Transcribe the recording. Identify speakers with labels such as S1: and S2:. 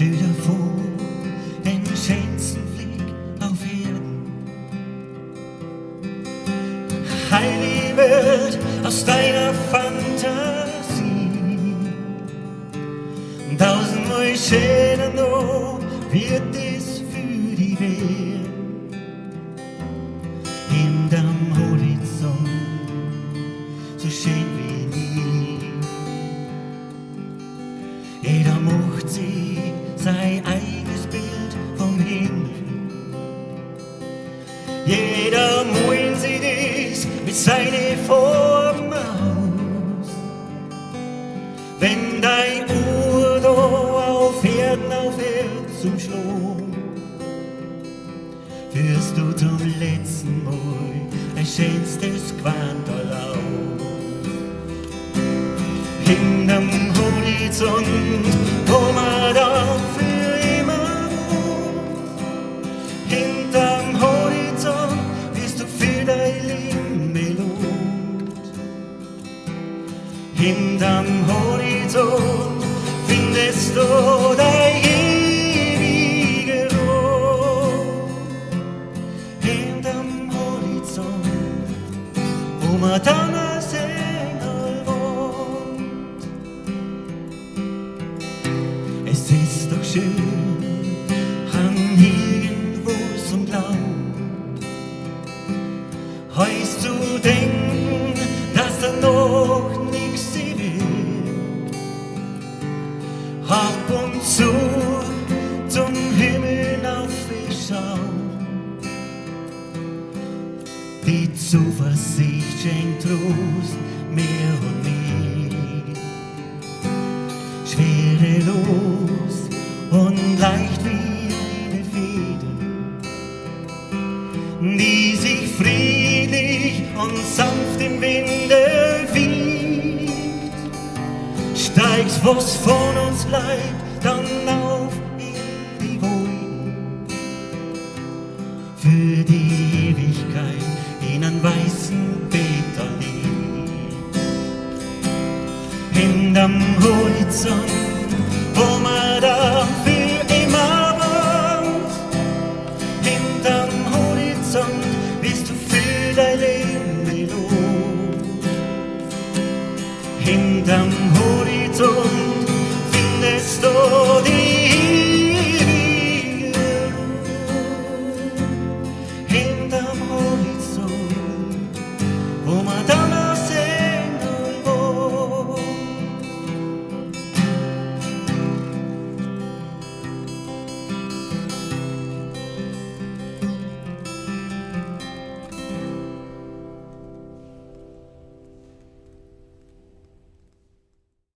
S1: Stell dir vor, den schönsten Flieg auf Erden. Heilige Welt aus deiner Fantasie. Tausendmal schöner noch wird es für die Welt. Hinterm Horizont, so schön wie nie. Jeder macht sich sein eigenes Bild vom Himmel. Jeder malt sich das mit seinen Formen aus. Wenn dein Uhr da auf Erden aufhört zum Schlagen, führst du zum letzten Mal ein schönstes Quantal auf. Hinterm Horizont, wo man dann für immer wohnt. Hinterm Horizont wirst du für dein Leben belohnt. Hinterm Horizont findest du dein ewige Ruhe. Hinterm Horizont, wo man dann als Engel wohnt. Es ist doch schön, an irgendwo zum Glauben, heißt zu denken, dass da noch nichts wird. Ab und zu zum Himmel aufschauen, die Zuversicht schenkt Trost mehr und mehr. Schwerelos und leicht wie eine Feder, die sich friedlich und sanft im Winde wiegt. Steigt, was von uns bleibt,